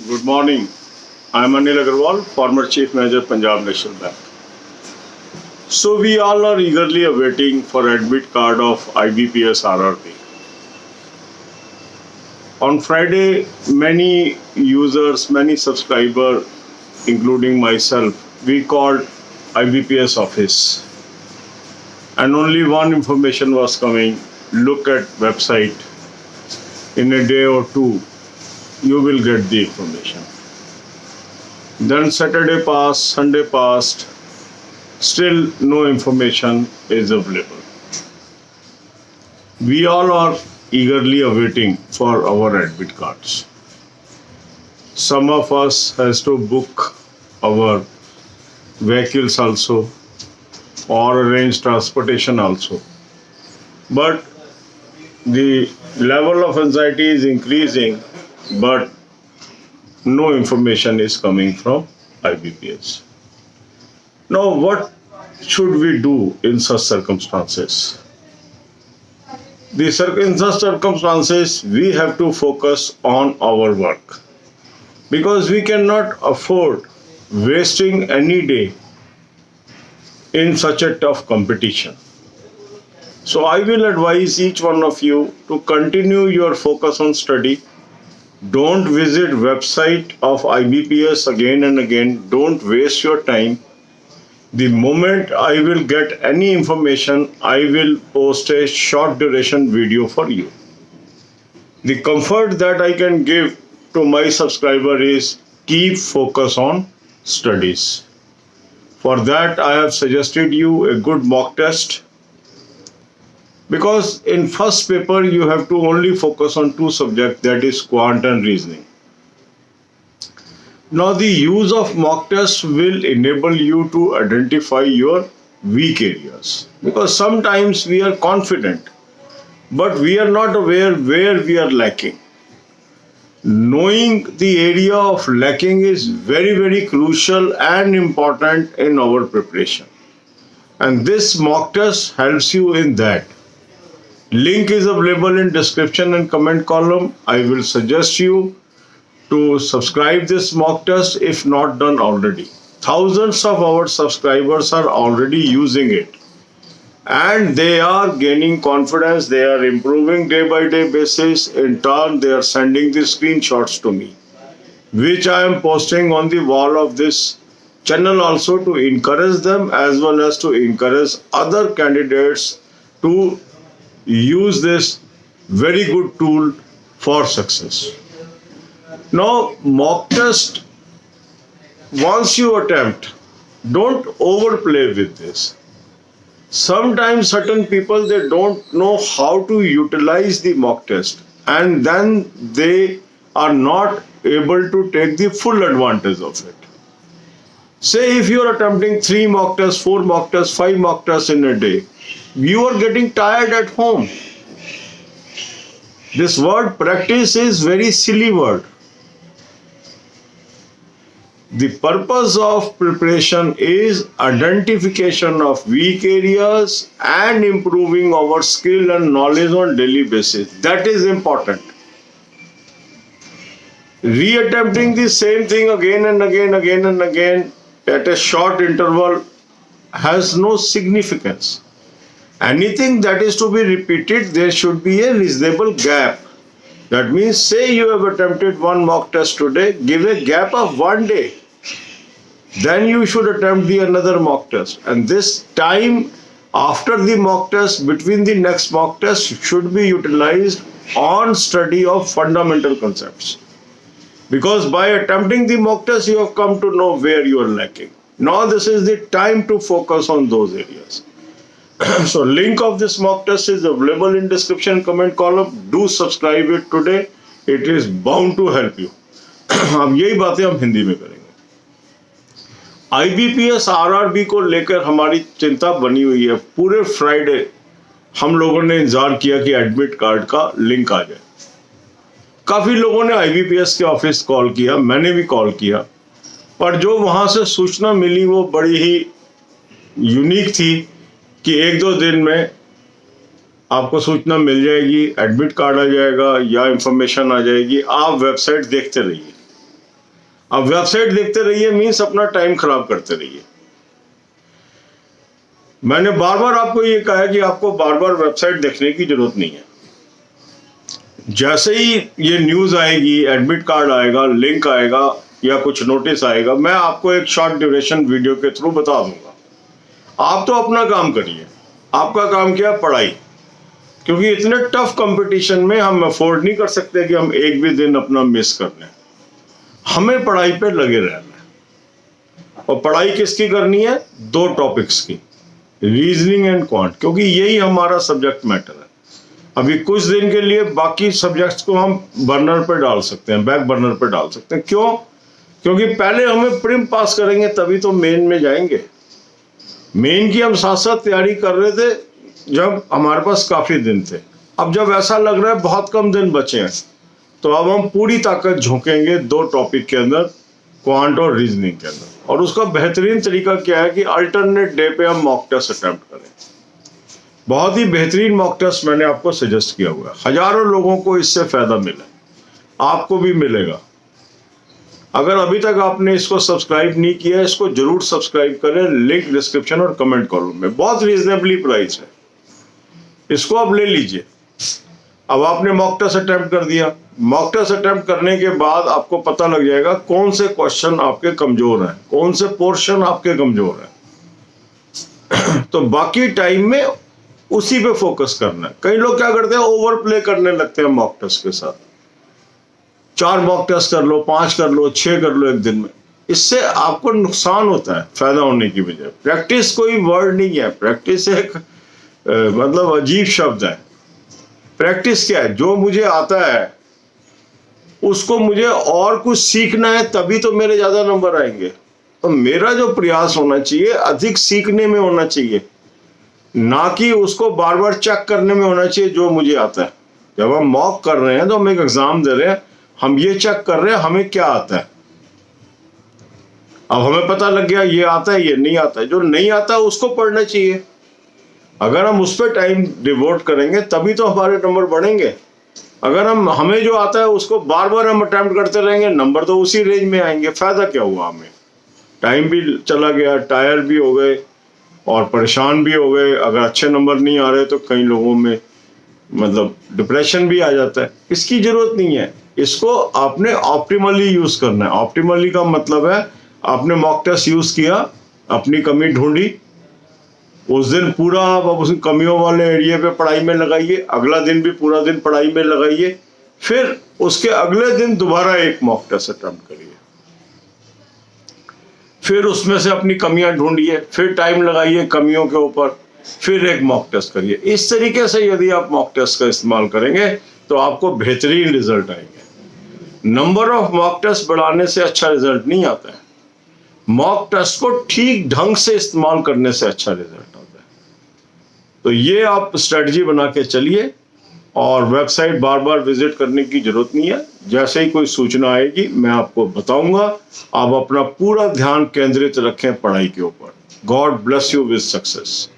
Good morning. I am Anil Agarwal, former Chief Manager, Punjab National Bank. So we all are eagerly awaiting for admit card of IBPS RRB. On Friday, many users, many subscribers, including myself, we called IBPS office, and only one information was coming: look at website. In a day or two, you will get the information. Then Saturday passed, Sunday passed, still no information is available. We all are eagerly awaiting for our admit cards. Some of us has to book our vehicles also or arrange transportation also. But the level of anxiety is increasing, but no information is coming from IBPS. Now, what should we do in such circumstances? In such circumstances, we have to focus on our work, because we cannot afford wasting any day in such a tough competition. So I will advise each one of you to continue your focus on study. Don't visit website of IBPS again and again. Don't waste your time. The moment I will get any information, I will post a short duration video for you. The comfort that I can give to my subscriber is keep focus on studies. For that, I have suggested you a good mock test, because in first paper you have to only focus on two subjects, that is quant and reasoning. Now the use of mock test will enable you to identify your weak areas, because sometimes we are confident but we are not aware where we are lacking. Knowing the area of lacking is very, very crucial and important in our preparation, and this mock test helps you in that. Link is available in description and comment column. I will suggest you to subscribe this mock test if not done already. Thousands of our subscribers are already using it, and they are gaining confidence. They are improving day by day basis. In turn, they are sending the screenshots to me, which I am posting on the wall of this channel also, to encourage them as well as to encourage other candidates to use this very good tool for success. Now, mock test, once you attempt, don't overplay with this. Sometimes certain people, they don't know how to utilize the mock test, and then they are not able to take the full advantage of it. Say if you are attempting 3 mock tests, 4 mock tests, 5 mock tests in a day, you are getting tired at home. This word practice is very silly word. The purpose of preparation is identification of weak areas and improving our skill and knowledge on daily basis. That is important. Reattempting the same thing again and again at a short interval has no significance. Anything that is to be repeated, there should be a reasonable gap. That means, say you have attempted 1 mock test today, give a gap of 1 day. Then you should attempt the another mock test. And this time after the mock test, between the next mock test, should be utilized on study of fundamental concepts. Because by attempting the mock test, you have come to know where you are lacking. Now this is the time to focus on those areas. So link of this mock test is available in description comment column. Do subscribe it today. It is bound to help you. अब यही बातें हम हिंदी में करेंगे. IBPS RRB को लेकर हमारी चिंता बनी हुई है. पूरे फ्राइडे हम लोगों ने इंतजार किया कि एडमिट कार्ड का लिंक आ जाए. काफी लोगों ने IBPS के ऑफिस कॉल किया, मैंने भी कॉल किया, पर जो वहां से सूचना मिली वो बड़ी ही यूनिक थी कि 1-2 दिन में आपको सूचना मिल जाएगी, एडमिट कार्ड आ जाएगा या इंफॉर्मेशन आ जाएगी, आप वेबसाइट देखते रहिए. अब वेबसाइट देखते रहिए मीन्स अपना टाइम खराब करते रहिए। मैंने बार बार आपको ये कहा है कि आपको बार बार वेबसाइट देखने की जरूरत नहीं है। जैसे ही ये न्यूज आएगी, एडमिट कार्ड आएगा, लिंक आएगा या कुछ नोटिस आएगा, मैं आपको एक शॉर्ट ड्यूरेशन वीडियो के थ्रू बता दूंगा। आप तो अपना काम करिए। आपका काम क्या है? पढ़ाई। क्योंकि इतने टफ कंपटीशन में हम अफोर्ड नहीं कर सकते कि हम एक भी दिन अपना मिस कर लें। हमें पढ़ाई पे लगे रहना है। और पढ़ाई किसकी करनी है? 2 टॉपिक्स की, रीजनिंग एंड क्वांट, क्योंकि यही हमारा सब्जेक्ट मैटर है। अभी कुछ दिन के लिए बाकी सब्जेक्ट्स को हम बर्नर पे डाल सकते हैं, बैक बर्नर पे डाल सकते हैं। क्यों? क्योंकि पहले हमें प्रीम पास करेंगे तभी तो मेन में जाएंगे। मेन की हम साथ साथ तैयारी कर रहे थे जब हमारे पास काफी दिन थे। अब जब ऐसा लग रहा है बहुत कम दिन बचे हैं, तो अब हम पूरी ताकत झोंकेंगे 2 टॉपिक के अंदर, क्वांट और रीजनिंग के अंदर। और उसका बेहतरीन तरीका क्या है कि अल्टरनेट डे पे हम मॉक टेस्ट अटेम्प्ट करें। बहुत ही बेहतरीन मॉक टेस्ट मैंने आपको सजेस्ट किया हुआ है। हजारों लोगों को इससे फायदा मिला, आपको भी मिलेगा। अगर अभी तक आपने इसको सब्सक्राइब नहीं किया है, इसको जरूर सब्सक्राइब करें। लिंक डिस्क्रिप्शन और कमेंट कॉलम में। बहुत रीजनेबली प्राइस है, इसको आप ले लीजिए। अब आपने मॉक टेस्ट अटेम्प्ट कर दिया। मॉक टेस्ट अटेम्प्ट करने के बाद आपको पता लग जाएगा कौन से क्वेश्चन आपके कमजोर हैं, कौन से पोर्शन आपके कमजोर हैं। तो बाकी टाइम में उसी पे फोकस करना है। कई लोग क्या करते हैं, ओवर प्ले करने लगते हैं मॉक टेस्ट के साथ। 4 मॉक टेस्ट कर लो, 5 कर लो, 6 कर लो एक दिन में। इससे आपको नुकसान होता है फायदा होने की बजाय। प्रैक्टिस कोई वर्ड नहीं है, प्रैक्टिस एक मतलब अजीब शब्द है। प्रैक्टिस क्या है? जो मुझे आता है उसको मुझे और कुछ सीखना है, तभी तो मेरे ज्यादा नंबर आएंगे। तो मेरा जो प्रयास होना चाहिए अधिक सीखने में होना चाहिए, ना कि उसको बार बार चेक करने में होना चाहिए जो मुझे आता है। जब हम मॉक कर रहे हैं तो हम एक एग्जाम दे रहे हैं, हम ये चेक कर रहे हैं हमें क्या आता है। अब हमें पता लग गया ये आता है, ये नहीं आता है। जो नहीं आता है उसको पढ़ना चाहिए। अगर हम उस पर टाइम डिवोट करेंगे तभी तो हमारे नंबर बढ़ेंगे। अगर हमें जो आता है उसको बार बार हम अटेम्प्ट करते रहेंगे, नंबर तो उसी रेंज में आएंगे। फायदा क्या हुआ? हमें टाइम भी चला गया, टायर भी हो गए और परेशान भी हो गए। अगर अच्छे नंबर नहीं आ रहे तो कई लोगों में मतलब डिप्रेशन भी आ जाता है। इसकी जरूरत नहीं है। इसको आपने ऑप्टिमली यूज करना है। ऑप्टिमली का मतलब है आपने मॉक टेस्ट यूज किया, अपनी कमी ढूंढी, उस दिन पूरा आप उस कमियों वाले एरिया पे पढ़ाई में लगाइए, अगला दिन भी पूरा दिन पढ़ाई में लगाइए, फिर उसके अगले दिन दोबारा एक मॉक टेस्ट अटेम्प्ट करिए, फिर उसमें से अपनी कमियां ढूंढिए, फिर टाइम लगाइए कमियों के ऊपर, फिर एक मॉक टेस्ट करिए। इस तरीके से यदि आप मॉक टेस्ट का इस्तेमाल करेंगे तो आपको बेहतरीन रिजल्ट आएंगे। नंबर ऑफ मॉक टेस्ट बढ़ाने से अच्छा रिजल्ट नहीं आता है। मॉक टेस्ट को ठीक ढंग से इस्तेमाल करने से अच्छा रिजल्ट आता है। तो ये आप स्ट्रेटजी बना के चलिए और वेबसाइट बार बार विजिट करने की जरूरत नहीं है। जैसे ही कोई सूचना आएगी मैं आपको बताऊंगा। आप अपना पूरा ध्यान केंद्रित रखें पढ़ाई के ऊपर। God bless you with success.